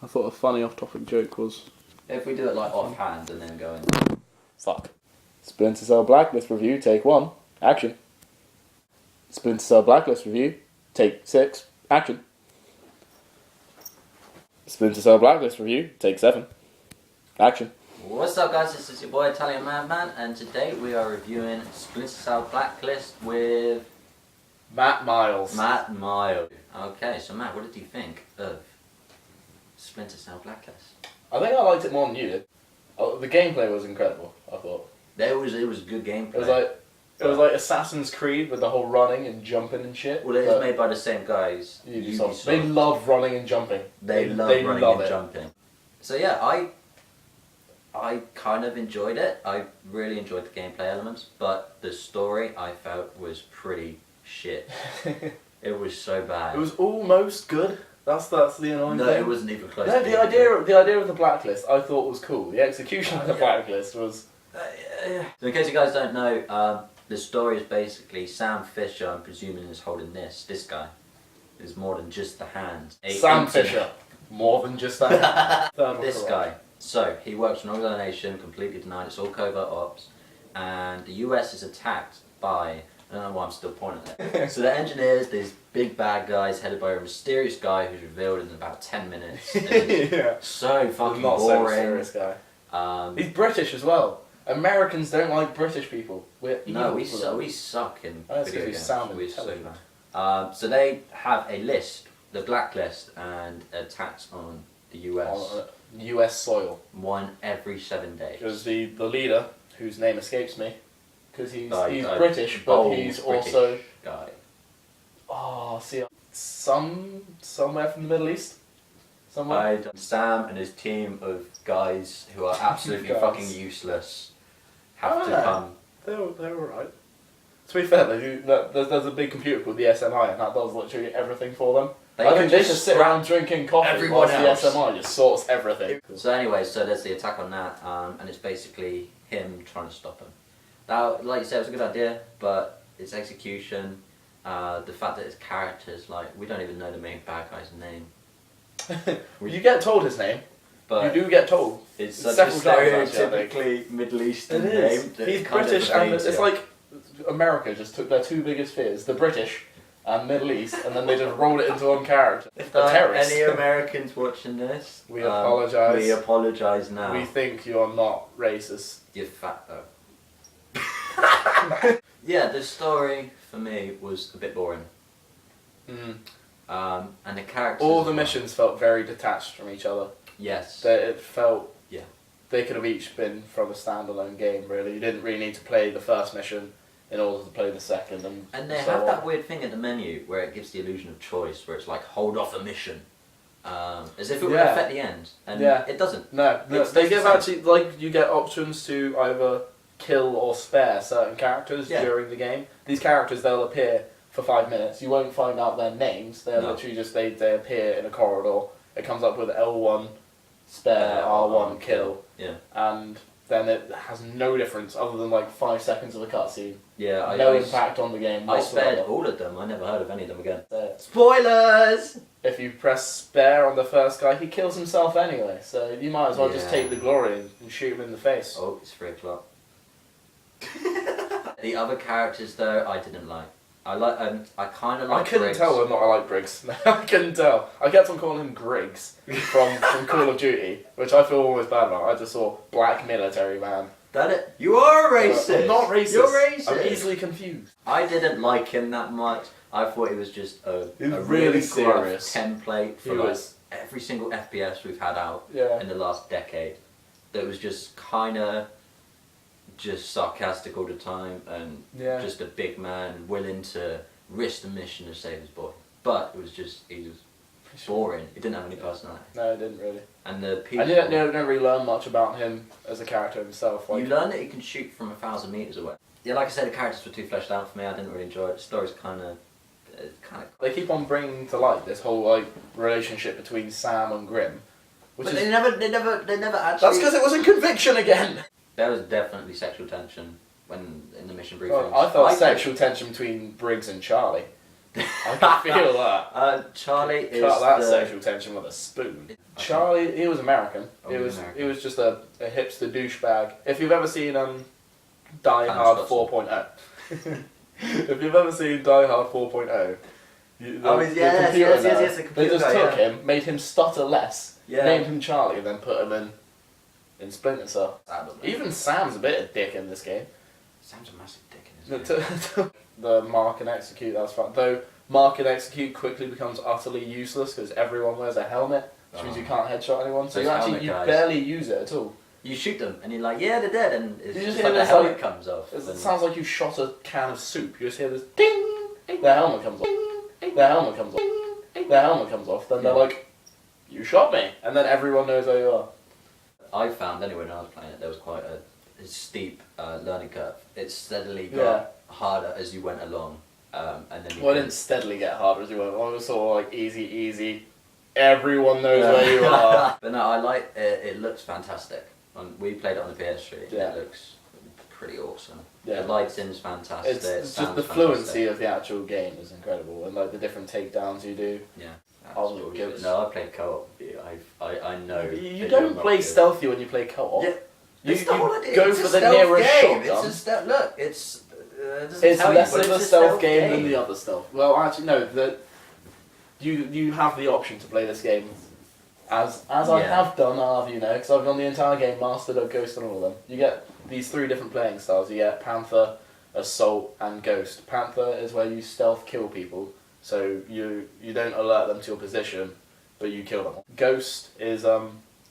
I thought a funny off-topic joke was... If we do it like offhand and then go in. Fuck. Splinter Cell Blacklist review, take 1. Action. Splinter Cell Blacklist review, take 6. Action. Splinter Cell Blacklist review, take 7. Action. What's up, guys? This is your boy Italian Madman, and today we are reviewing Splinter Cell Blacklist with Matt Miles. Matt Miles. Okay, so Matt, what did you think of Splinter Cell Blacklist? I think I liked it more than you did. Oh, the gameplay was incredible, I thought. It was good gameplay. It was like Assassin's Creed with the whole running and jumping and shit. Well, it is made by the same guys. Ubisoft. They love running and jumping. They love running and jumping. So yeah, I kind of enjoyed it. I really enjoyed the gameplay elements, but the story I felt was pretty shit. It was so bad. It was almost good. That's the annoying thing. No, it wasn't even close. No, the idea of the Blacklist I thought was cool. The execution of the Blacklist was... So in case you guys don't know, the story is basically Sam Fisher, I'm presuming, is holding this guy. Is more than just the hands. Sam Fisher. More than just that. This guy. So, he works for an organisation completely denied, it's all covert ops, and the US is attacked by, I don't know why I'm still pointing at it. So the engineers, these big bad guys headed by a mysterious guy who's revealed in about 10 minutes. Yeah. So fucking not boring. So mysterious guy. He's British as well. Americans don't like British people. We suck in video games. We're so bad. So they have a list, the Blacklist, and attacks on the US. US soil. One every 7 days. Because the leader, whose name escapes me, because he's British, but he's also... guy. Oh, see, somewhere from the Middle East? Somewhere? Sam and his team of guys who are absolutely fucking useless have to come. They're alright. To be fair, there's a big computer called the SMI, and that does literally everything for them. I think they just sit around drinking coffee whilst the SMI just sorts everything. So anyway, so there's the attack on that, and it's basically him trying to stop him. Now, like you said, it was a good idea, but its execution, the fact that its characters, like, we don't even know the main bad guy's name. You get told his name. But you do get told. It's such a stereotypically Middle Eastern name. He's British, and it's like America just took their two biggest fears, the British and Middle East, and then they just rolled it into one character. If there are any Americans watching this, we apologise. We apologise now. We think you're not racist. You're fat though. Yeah, the story for me was a bit boring. And the characters... All the missions felt very detached from each other. Yes. It felt... Yeah. They could have each been from a standalone game, really. You didn't really need to play the first mission in order to play the second. And they have that weird thing at the menu where it gives the illusion of choice, where it's like, hold off a mission. As if it would affect the end. And it doesn't. No, they give actually, like, you get options to either kill or spare certain characters during the game. These characters, they'll appear for 5 minutes. You won't find out their names. They're literally just, they appear in a corridor. It comes up with L1 spare, R1 kill. Yeah. And then it has no difference other than like 5 seconds of a cutscene. Yeah. No impact on the game whatsoever. I spared all of them. I never heard of any of them again. Spoilers! If you press spare on the first guy, he kills himself anyway. So you might as well just take the glory and shoot him in the face. Oh, it's 3 o'clock. The other characters though, I didn't like. I kind of like. I couldn't tell whether or not I like Briggs. I couldn't tell. I kept on calling him Griggs from Call of Duty, which I feel almost bad about. I just saw black military man. That it? You are a racist. I'm not racist. You're racist. I'm easily confused. I didn't like him that much. I thought he was just a really serious template for every single FPS we've had out in the last decade. That was just kind of just sarcastic all the time and just a big man willing to risk the mission to save his boy. But it was just, he was boring. He didn't have any personality. No, he didn't really. And the people... I didn't really learn much about him as a character himself. You learn that he can shoot from 1,000 metres away. Yeah, like I said, the characters were too fleshed out for me. I didn't really enjoy it. The story's kind of... They keep on bringing to light this whole like relationship between Sam and Grim. But they never actually... That's because it was in Conviction again! There was definitely sexual tension in the mission briefing. Well, I felt sexual tension between Briggs and Charlie. I can feel that. Charlie is cut that sexual tension with a spoon. Charlie, he was American. He was just a hipster douchebag. If you've ever seen Die Hard 4.0, if you've ever seen Die Hard 4.0, yes, they just took him, made him stutter less, named him Charlie, and then put him in Splinter Cell. Even Sam's a bit of a dick in this game. Sam's a massive dick in this game. The mark and execute, that's fun. Though mark and execute quickly becomes utterly useless because everyone wears a helmet, which means you can't headshot anyone. So you barely use it at all. You shoot them and you're like, yeah, they're dead, and it's just like the helmet comes off. It sounds like you shot a can of soup. You just hear this ding, their helmet comes off, their helmet comes off, their helmet comes off. Then they're like, you shot me, and then everyone knows where you are. I found anyway when I was playing it, there was quite a steep learning curve. It steadily got harder as you went along, and then. It didn't steadily get harder as you went along. It was sort of like easy. Everyone knows where you are. But no, I like it. It looks fantastic. We played it on the PS3. Yeah. It looks pretty awesome. Yeah. The lighting's fantastic. It's just the fluency of the actual game is incredible, and like the different takedowns you do. Yeah. No, I played co-op. I know. You don't play stealthy when you play co-op. Yeah. You go for the nearest shotgun. It's less of a stealth game than the other stealth. Well, actually, no. You have the option to play this game as I have done. I'll have because I've done the entire game, mastered a Ghost and all of them. You get these 3 different playing styles. You get Panther, Assault, and Ghost. Panther is where you stealth kill people, so you don't alert them to your position, but you kill them. Ghost is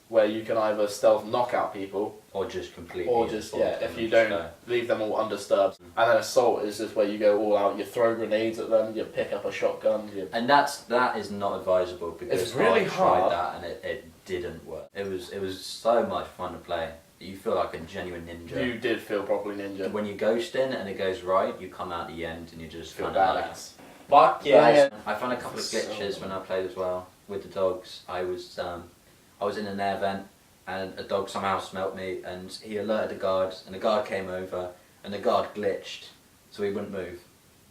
where you can either stealth knock out people, or just completely, if you don't leave them all undisturbed. And then Assault is just where you go all out, you throw grenades at them, you pick up a shotgun. And that is not advisable because it's really hard. I tried that and it didn't work. It was so much fun to play. You feel like a genuine ninja. You did feel properly ninja. When you ghost in and it goes right, you come out the end and you just feel kind of badass. But yeah, I found a couple of glitches when I played as well with the dogs. I was in an air vent and a dog somehow smelt me and he alerted the guards and the guard came over and the guard glitched so he wouldn't move.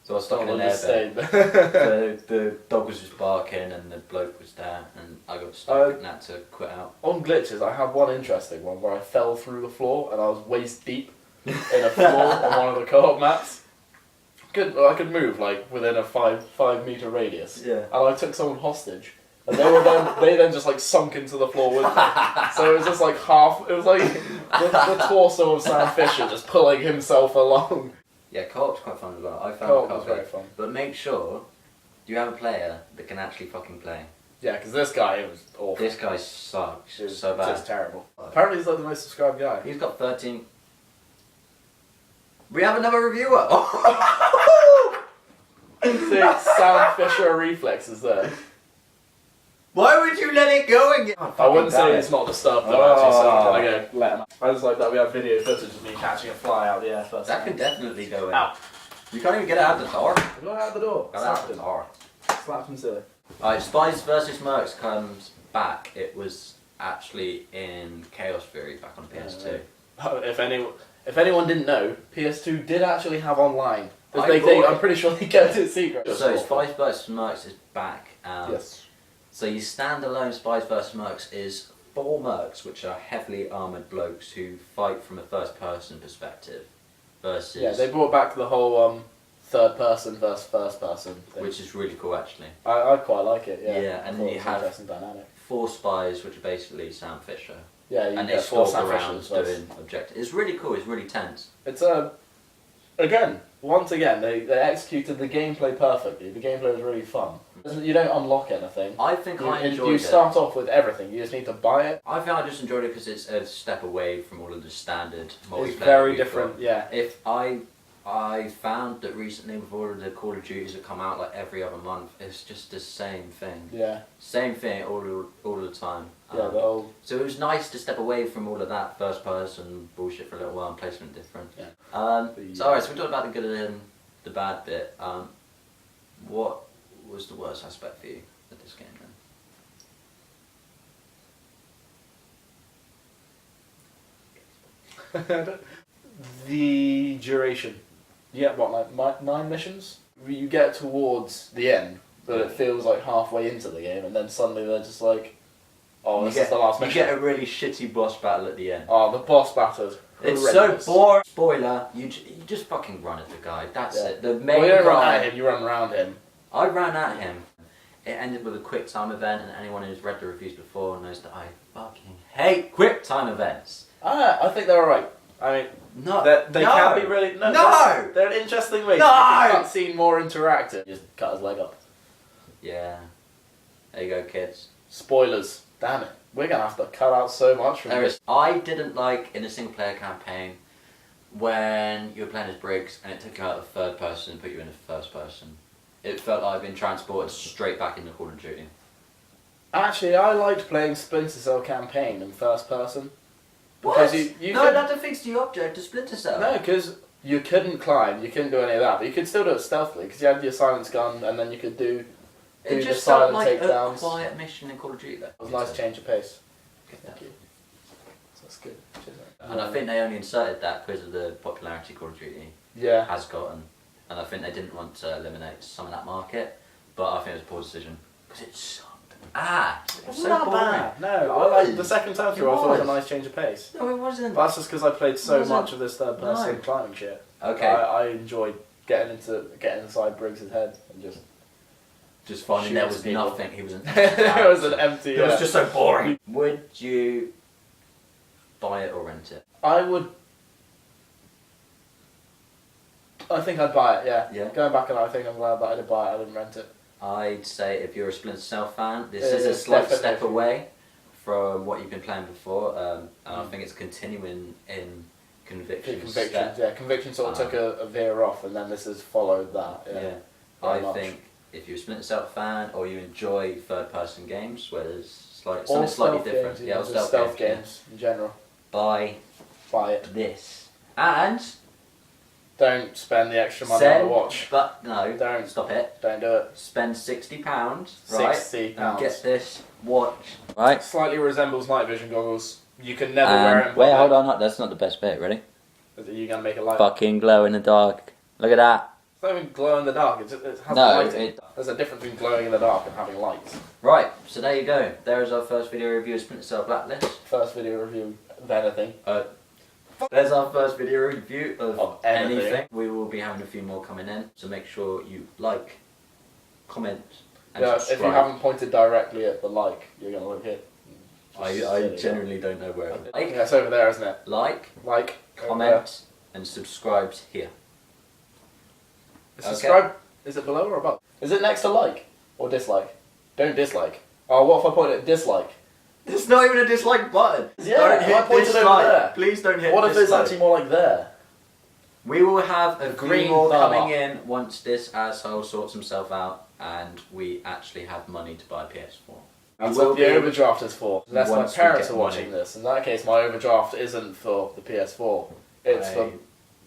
So I was stuck in an air vent. The dog was just barking and the bloke was there and I got stuck and had to quit out. On glitches, I had one interesting one where I fell through the floor and I was waist deep in a floor on one of the co-op maps. I could move like within a 5 meter radius. Yeah. And I took someone hostage. And they then just like sunk into the floor with me. So it was just like it was like the torso of Sam Fisher just pulling himself along. Yeah, co-op's quite fun as well. I found co-op was very fun. But make sure you have a player that can actually fucking play. Yeah, because this guy, it was awful. This guy sucks. It's so bad. It's terrible. Apparently he's like the most subscribed guy. He's got 13... We have another reviewer! Sam Fisher reflexes there. Why would you let it go again? I wouldn't say it's not disturbed though, actually, so I just like that we have video footage of me catching a fly out the air first. That could definitely go in. Ow. You can't even get it out the door. Got out the door. Slapped him. Slapped him silly. Alright, Spies vs. Mercs comes back. It was actually in Chaos Fury back on PS2. If anyone didn't know, PS2 did actually have online. I'm pretty sure they kept it secret. So Spies vs. Mercs is back. Yes. So your standalone Spies vs. Mercs is 4 mercs, which are heavily armoured blokes who fight from a first-person perspective, versus... Yeah, they brought back the whole third-person versus first-person thing. Which is really cool, actually. I quite like it, yeah. Yeah, and then you have dynamic. 4 spies, which are basically Sam Fisher. Yeah, you and get they 4 stalk Sam around Fishers. doing objectives. It's really cool, it's really tense. It's once again, they executed the gameplay perfectly. The gameplay was really fun. You don't unlock anything. I think I enjoyed it. You start off with everything. You just need to buy it. I think I just enjoyed it because it's a step away from all of the standard multiplayer. It's very different, yeah. If I found that recently with all of the Call of Duties that come out like every other month, it's just the same thing. Yeah. Same thing all the time. Yeah, the whole... So it was nice to step away from all of that first person bullshit for a little while and play something different. Yeah. So alright, so we talked about the good and the bad bit. What was the worst aspect for you of this game then? The duration. Yeah, what, like 9 missions? You get towards the end, but it feels like halfway into the game, and then suddenly they're just like, oh, this is the last mission. You get a really shitty boss battle at the end. Oh, the boss battles. It's so boring. Spoiler, you just fucking run at the guy. That's it. The main you don't guy, run at him, you run around him. I ran at him. It ended with a quick time event, and anyone who's read the reviews before knows that I fucking hate quick time events. I think they're alright. I mean, they can be really... No! They're an interesting way. No! You can't seem more interactive. Just cut his leg up. Yeah. There you go, kids. Spoilers. Damn it. We're going to have to cut out so much from this. I didn't like, in a single player campaign, when you were playing as Briggs and it took you out of third person and put you in a first person. It felt like I'd been transported straight back into Call of Duty. Actually, I liked playing Splinter Cell campaign in first person. Because you no, that defeats the object of Splinter Cell. No, because you couldn't climb, you couldn't do any of that, but you could still do it stealthily, because you had your silence gun, and then you could do it just the silent felt like takedowns. a quiet mission in Call of Duty. It was a nice change of pace. Thank you. So that's good. And I think they only inserted that because of the popularity Call of Duty has gotten. And I think they didn't want to eliminate some of that market, but I think it was a poor decision. Because it sucked. It was so not boring. bad. No, I like the second time through. I thought it was a nice change of pace. No, it wasn't. But that's just because I played so much of this third person climbing shit. Okay. I enjoyed getting inside Briggs' head and just finding there was nothing. He was an it was an empty. It was just so boring. Would you buy it or rent it? I think I'd buy it, yeah. Yeah. Going back, and I think I'm glad that I did buy it, I didn't rent it. I'd say if you're a Splinter Cell fan, this is a slight step away from what you've been playing before, and I think it's continuing in Conviction's step. Yeah, Conviction sort of took a veer off, and then this has followed that. Yeah, I think if you're a Splinter Cell fan, or you enjoy third-person games where there's something slightly different, or stealth games in general, buy it. This. And don't spend the extra money on the watch. But no, don't stop it. Don't do it. Spend £60, right? £60. And get this watch. Right. Slightly resembles night vision goggles. You can never wear them. Wait, hold on. That's not the best bit. Ready? Are you gonna make it light? Fucking glow in the dark. Look at that. It's not even glow in the dark. It has lighting. There's a difference between glowing in the dark and having lights. Right. So there you go. There is our first video review of Splinter Cell Blacklist. First video review of anything. There's our first video review of anything. We will be having a few more coming in, so make sure you like, comment, and subscribe. If you haven't pointed directly at the like, you're going to look here. I generally don't know where it is. Yeah, it's over there, isn't it? Like, comment, and subscribe's here. Subscribe, is it below or above? Is it next to like or dislike? Don't dislike. Oh, what if I point at dislike? There's not even a dislike button. Yeah, don't hit dislike. There. Please don't hit dislike. What if it's actually more like there? We will have a green more coming in once this asshole sorts himself out and we actually have money to buy a PS4. That's what the overdraft is for. Unless my parents are watching this. In that case, my overdraft isn't for the PS4. It's for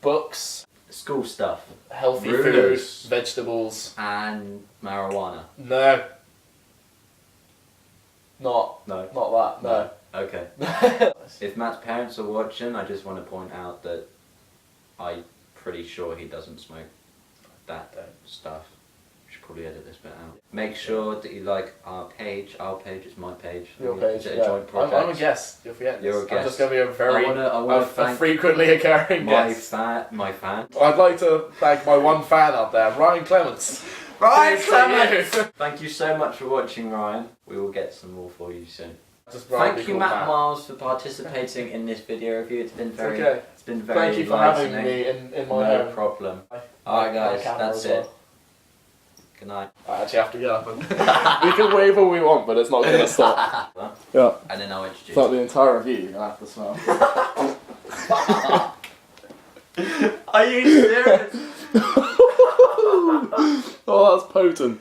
books, school stuff, healthy food, vegetables, and marijuana. No. Not that, no. Okay. If Matt's parents are watching, I just want to point out that I'm pretty sure he doesn't smoke that stuff. We should probably edit this bit out. Make sure that you like our page. Our page is my page. Your page, is it a joint project? I'm a guest. You're forgetting You're a guest. I'm just going to be a very a frequently occurring guest. My fan. I'd like to thank my one fan out there, Ryan Clements. Ryan Clements! Thank you so much for watching, Ryan. We will get some more for you soon. Thank you, Matt Miles, for participating in this video review. It's been very, it's been very. Thank you for having me in my home. No problem. Alright, guys, that's it. Good night. I actually have to get up and we can wave all we want, but it's not going to stop. Yeah. And then I'll introduce. Throughout the entire review, you're gonna have to smell. Are you serious? Oh, that's potent.